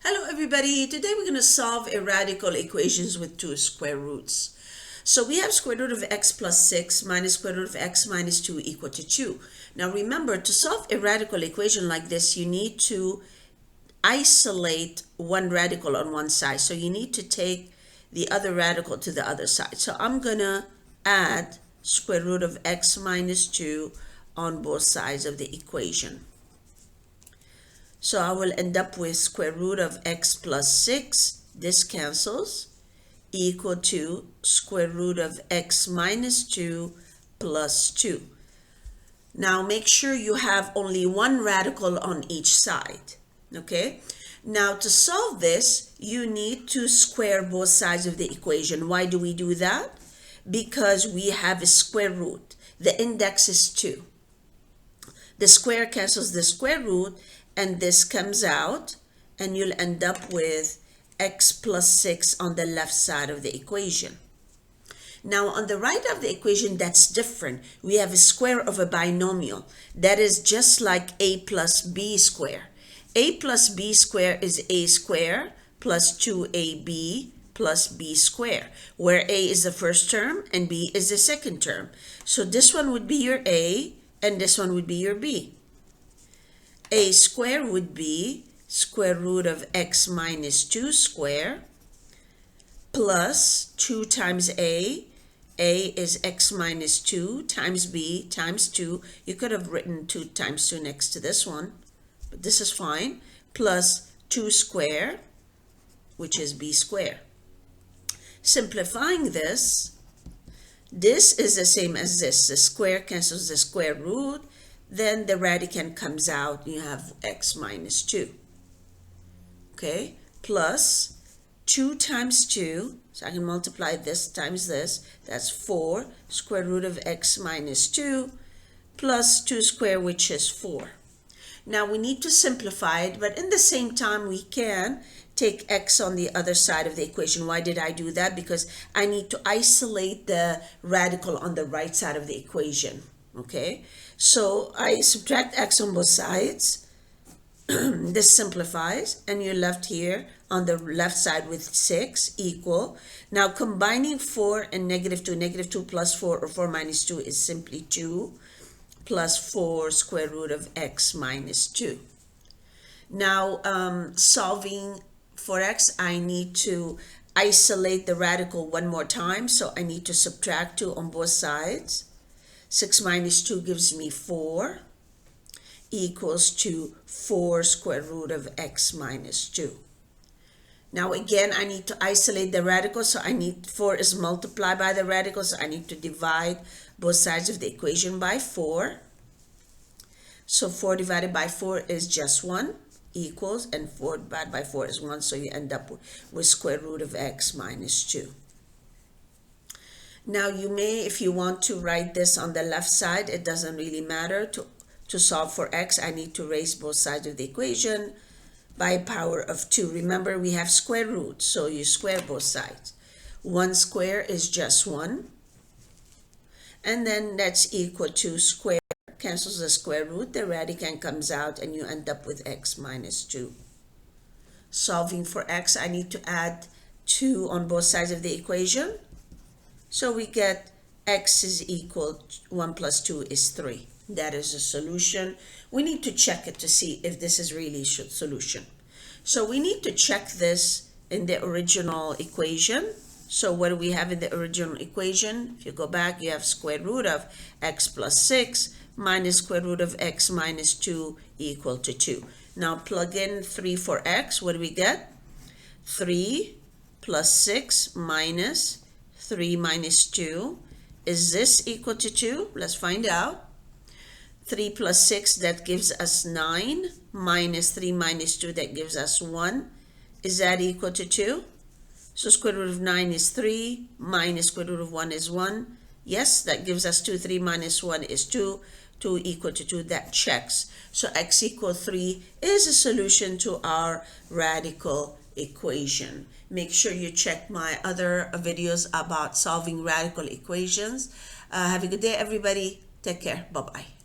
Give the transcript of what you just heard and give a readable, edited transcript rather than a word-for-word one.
Hello everybody, today we're going to solve radical equations with two square roots. So we have square root of x plus 6 minus square root of x minus 2 equal to 2. Now remember, to solve a radical equation like this, you need to isolate one radical on one side. So you need to take the other radical to the other side. So I'm going to add square root of x minus 2 on both sides of the equation. So I will end up with square root of x plus 6, this cancels, equal to square root of x minus 2 plus 2. Now make sure you have only one radical on each side, okay? Now to solve this, you need to square both sides of the equation. Why do we do that? Because we have a square root. The index is 2. The square cancels the square root, and this comes out, and you'll end up with x plus 6 on the left side of the equation. Now on the right of the equation, that's different. We have a square of a binomial. That is just like a plus b square. A plus b square is a square plus 2ab plus b square, where a is the first term and b is the second term. So this one would be your a, and this one would be your b. A square would be square root of x minus 2 square plus 2 times a. A is x minus 2 times b times 2. You could have written 2 times 2 next to this one, but this is fine, plus 2 square, which is b square. Simplifying this, this is the same as this. The square cancels the square root. Then the radicand comes out, you have x minus 2, okay, plus 2 times 2, so I can multiply this times this, that's 4, square root of x minus 2, plus 2 squared, which is 4. Now we need to simplify it, but in the same time we can take x on the other side of the equation. Why did I do that? Because I need to isolate the radical on the right side of the equation. Okay, so I subtract x on both sides. This simplifies, and you're left here on the left side with 6 equal. Now combining 4 and negative 2 plus 4, or 4 minus 2, is simply 2 plus 4 square root of x minus 2. Now solving for x, I need to isolate the radical one more time, so I need to subtract 2 on both sides. 6 minus 2 gives me 4, equals to 4 square root of x minus 2. Now again, I need to isolate the radical, so I need 4 is multiplied by the radical, so I need to divide both sides of the equation by 4. So 4 divided by 4 is just 1, equals, and 4 divided by 4 is 1, so you end up with square root of x minus 2. Now you may, if you want to write this on the left side, it doesn't really matter. To solve for x, I need to raise both sides of the equation by a power of 2. Remember, we have square roots, so you square both sides. 1 square is just 1. And then that's equal to square, cancels the square root, the radicand comes out, and you end up with x minus 2. Solving for x, I need to add 2 on both sides of the equation. So we get x is equal to 1 plus 2 is 3. That is a solution. We need to check it to see if this is really a solution. So we need to check this in the original equation. So what do we have in the original equation? If you go back, you have square root of x plus 6 minus square root of x minus 2 equal to 2. Now plug in 3 for x. What do we get? 3 plus 6 minus 3 minus 2. Is this equal to 2? Let's find out. 3 plus 6, that gives us 9, minus 3 minus 2, that gives us 1. Is that equal to 2? So square root of 9 is 3, minus square root of 1 is 1. Yes, that gives us 2. 3 minus 1 is 2. 2 equal to 2, that checks. So x equals 3 is a solution to our radical equation. Make sure you check my other videos about solving radical equations. Have a good day, everybody. Take care. Bye-bye.